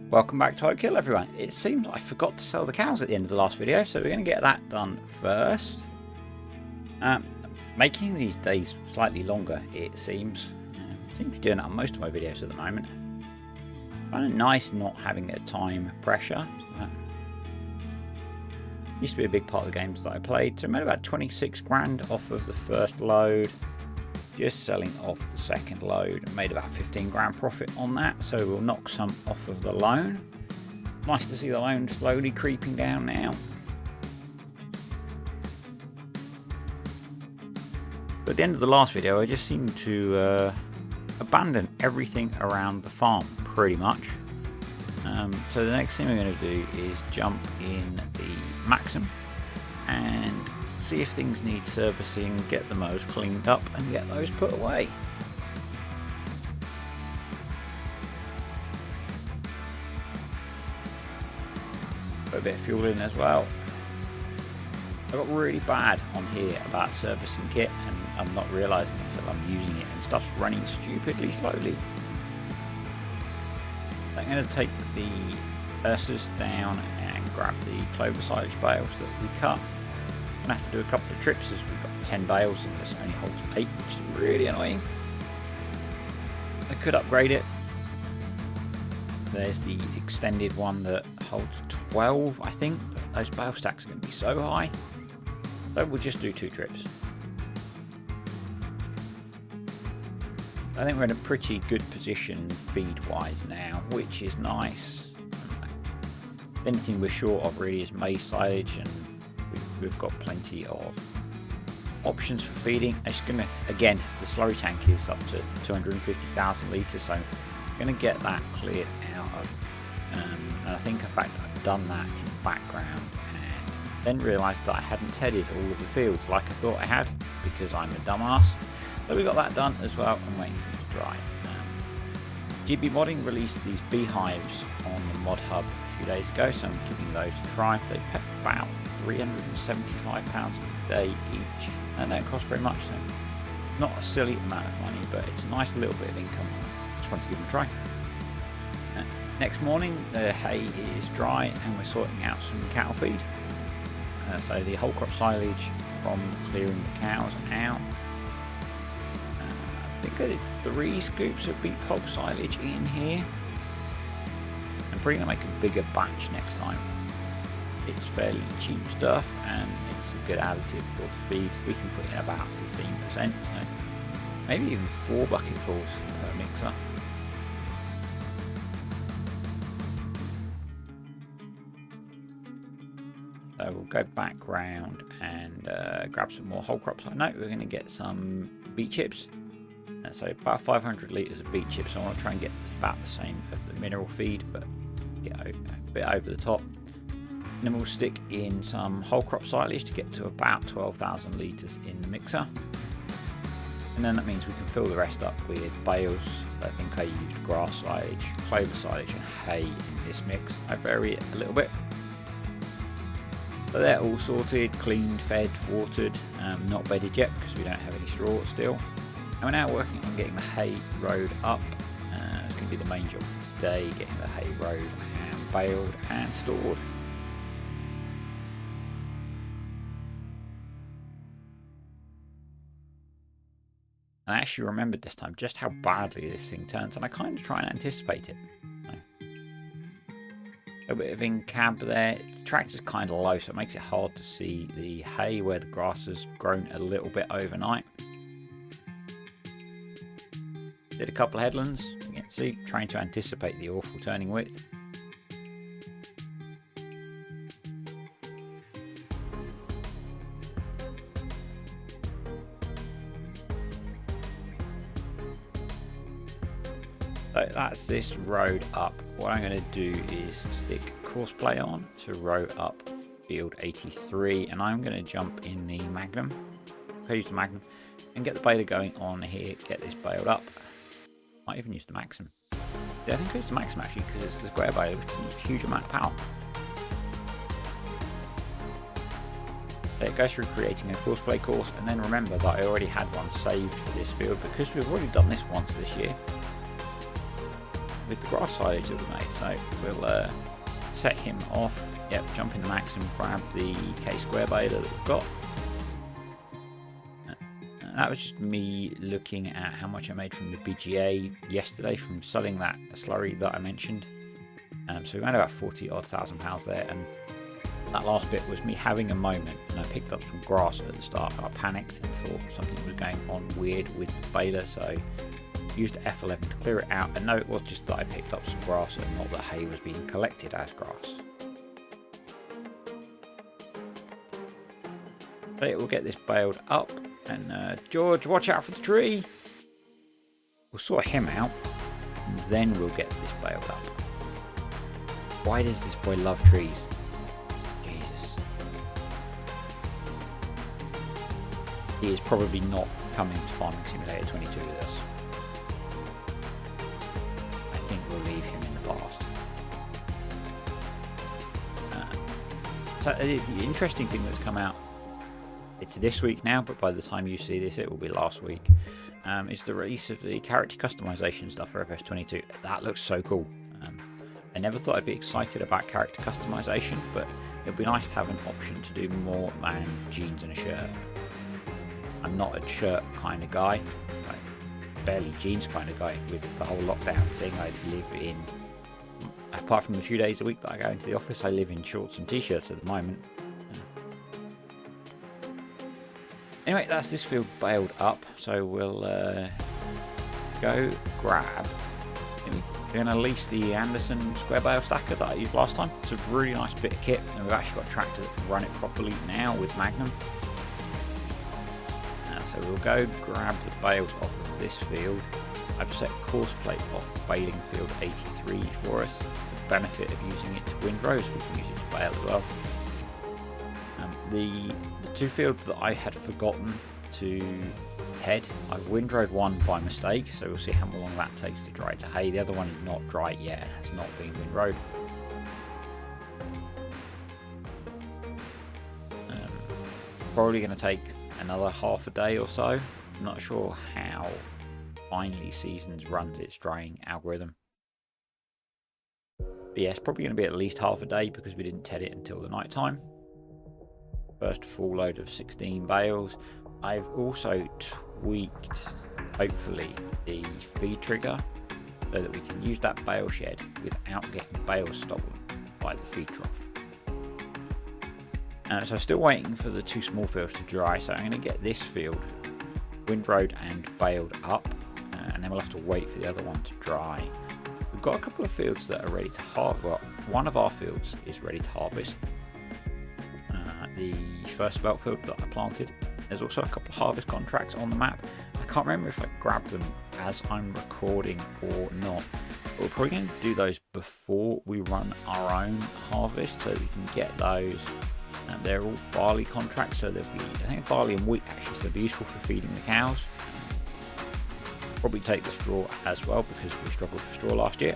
Welcome back to Oakhill, everyone. It seems I forgot to sell the cows at the end of the last video, so we're going to get that done first. Making these days slightly longer, it seems. Seems to be doing that on most of my videos at the moment. Kind of nice not having a time pressure. Used to be a big part of the games that I played, so I made about 26 grand off of the first load. Just selling off the second load and made about 15 grand profit on that, so we'll knock some off of the loan. Nice to see the loan slowly creeping down now. But at the end of the last video, I just seemed to abandon everything around the farm pretty much. So the next thing we're going to do is jump in the Maxim and see if things need servicing, get the mowers cleaned up and get those put away. Put a bit of fuel in as well. I got really bad on here about servicing kit and I'm not realising until I'm using it and stuff's running stupidly slowly. So I'm going to take the Ursas down and grab the clover silage bales that we cut. I'm going to have to do a couple of trips as we've got 10 bales and this only holds 8, which is really annoying. I could upgrade it. There's the extended one that holds 12, I think, but those bale stacks are going to be so high. So we'll just do 2 trips. I think we're in a pretty good position feed-wise now, which is nice. The only thing we're short of really is maize silage, and we've got plenty of options for feeding. I'm just going to, again, the slurry tank is up to 250,000 litres, so I'm going to get that cleared out of, and I think in fact I've done that in the background and then realised that I hadn't tedded all of the fields like I thought I had because I'm a dumbass. So we got that done as well and waiting for it to dry. GB Modding released these beehives on the mod hub a few days ago, so I'm giving those a try. They pay about £375 a day each, and they don't cost very much, so it's not a silly amount of money, but it's a nice little bit of income. Just wanted to give them a try. Next morning the hay is dry and we're sorting out some cattle feed. So the whole crop silage from clearing the cows out. I think I did 3 scoops of beet hog silage in here. I'm probably going to make a bigger batch next time. It's fairly cheap stuff and it's a good additive for the feed. We can put in about 15%, so maybe even 4 bucketfuls per mixer. So we'll go back round and grab some more whole crops. I know we're going to get some beet chips. So about 500 litres of beet chips. I want to try and get about the same as the mineral feed, but get a bit over the top. And then we'll stick in some whole crop silage to get to about 12,000 litres in the mixer. And then that means we can fill the rest up with bales. I think I used grass silage, clover silage and hay in this mix. I vary it a little bit. So they're all sorted, cleaned, fed, watered, not bedded yet because we don't have any straw still. And we're now working on getting the hay rode up. It's going to be the main job for today, getting the hay rode and baled and stored. And I actually remembered this time just how badly this thing turns, and I kind of try and anticipate it. A bit of in-cab there. The tractor's kind of low, so it makes it hard to see the hay where the grass has grown a little bit overnight. Did a couple of headlands. You can see, trying to anticipate the awful turning width. So that's this road up. What I'm going to do is stick courseplay on to row up field 83, and I'm going to jump in the Magnum. I'll use the Magnum and get the baler going on here, get this baled up. Might even use the Maxim. Yeah, I think I use the Maxim actually because it's the square baler, which is a huge amount of power. It goes through creating a courseplay course, and then remember that I already had one saved for this field because we've already done this once this year. with the grass silage that we made. So we'll set him off. Yep, jump in the maximum, grab the K-square baler that we've got. That was just me looking at how much I made from the BGA yesterday from selling that slurry that I mentioned. So we made about 40 odd thousand pounds there, and that last bit was me having a moment, and I picked up some grass at the start. I panicked and thought something was going on weird with the baler, so used F11 to clear it out. And no, it was just that I picked up some grass and not that hay was being collected as grass. So we'll get this baled up. And George, watch out for the tree. We'll sort him out, and then we'll get this baled up. Why does this boy love trees? Jesus. He is probably not coming to Farming Simulator 22 with us. I think we'll leave him in the past. So the interesting thing that's come out, it's this week now, but by the time you see this, it will be last week. Is the release of the character customization stuff for FS22. That looks so cool. I never thought I'd be excited about character customization, but it would be nice to have an option to do more than jeans and a shirt. I'm not a shirt kind of guy, like barely jeans kind of guy. With the whole lockdown thing, I live in, apart from the few days a week that I go into the office, I live in shorts and t-shirts at the moment. Anyway, that's this field baled up, so we'll go grab. We're going to lease the Anderson square bale stacker that I used last time. It's a really nice bit of kit, and we've actually got a tractor that can run it properly now with Magnum. So we'll go grab the bales off of this field. I've set course plate off baling field 83 for us. The benefit of using it to windrows, we can use it to bale as well. The two fields that I had forgotten to head, I've windrowed one by mistake, so we'll see how long that takes to dry to hay. The other one is not dry yet and has not been windrowed. Probably going to take another half a day or so. I'm not sure how Finally Seasons runs its drying algorithm. But yeah, it's probably going to be at least half a day because we didn't ted it until the night time. First full load of 16 bales. I've also tweaked, hopefully, the feed trigger so that we can use that bale shed without getting bales stolen by the feed trough. So still waiting for the two small fields to dry, so I'm going to get this field windrowed and baled up, and then we'll have to wait for the other one to dry. We've got a couple of fields that are ready to harvest. Well, one of our fields is ready to harvest. The first spelt field that I planted. There's also a couple of harvest contracts on the map. I can't remember if I grabbed them as I'm recording or not. But we're probably going to do those before we run our own harvest so we can get those. And they're all barley contracts, so they'll be, I think, barley and wheat actually, so they'll be useful for feeding the cows. Probably take the straw as well because we struggled for straw last year.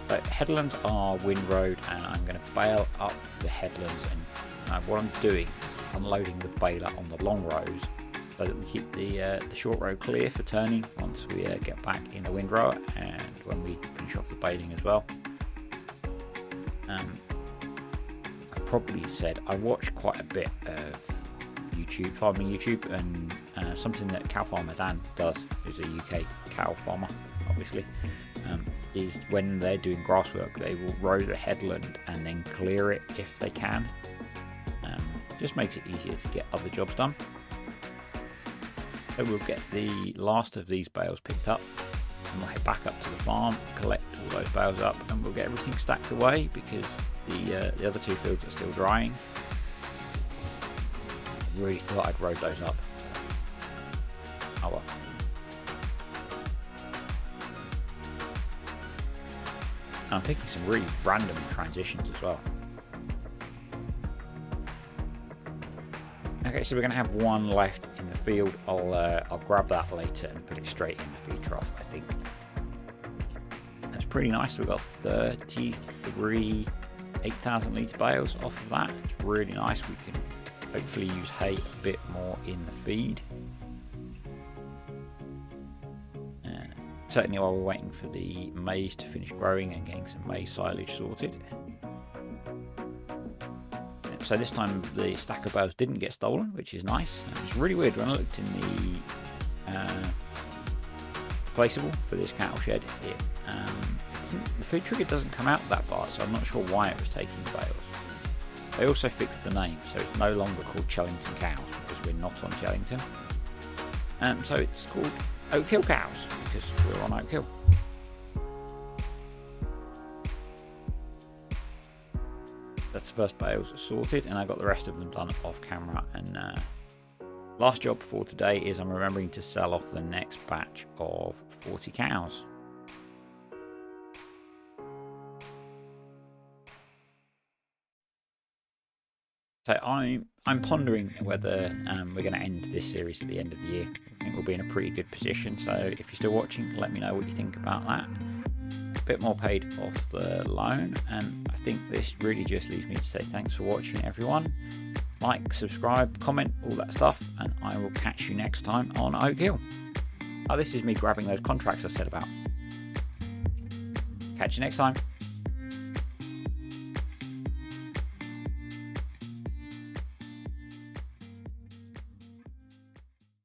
But headlands are windrowed, and I'm going to bale up the headlands, and what I'm doing is unloading the baler on the long rows so that we keep the short row clear for turning once we get back in the windrower and when we finish off the baling as well. I probably said I watch quite a bit of YouTube, farming YouTube, and something that Cow Farmer Dan does, who's a UK cow farmer obviously, is when they're doing grass work they will row the headland and then clear it if they can. Just makes it easier to get other jobs done. So we'll get the last of these bales picked up and we'll head back up to the farm, collect all those bales up, and we'll get everything stacked away because the other two fields are still drying. I really thought I'd rode those up. Oh well. I'm picking some really random transitions as well. Okay, so we're going to have one left in the field. I'll grab that later and put it straight in the feed trough, I think. That's pretty nice. We've got 33 8,000 litre bales off of that. It's really nice. We can hopefully use hay a bit more in the feed. certainly while we're waiting for the maize to finish growing and getting some maize silage sorted. So this time the stack of bales didn't get stolen, which is nice. It was really weird when I looked in the placeable for this cattle shed. The food trigger doesn't come out that far, so I'm not sure why it was taking bales. They also fixed the name, so it's no longer called Chellington Cows because we're not on Chellington. So it's called Oakhill Cows because we're on Oakhill. That's the first bales sorted, and I got the rest of them done off camera. And last job for today is I'm remembering to sell off the next batch of 40 cows. So I'm pondering whether we're going to end this series at the end of the year. I think we'll be in a pretty good position. So if you're still watching, let me know what you think about that. A bit more paid off the loan, and I think this really just leaves me to say thanks for watching, everyone. Like, subscribe, comment, all that stuff, and I will catch you next time on Oakhill. Oh, this is me grabbing those contracts I said about. Catch you next time.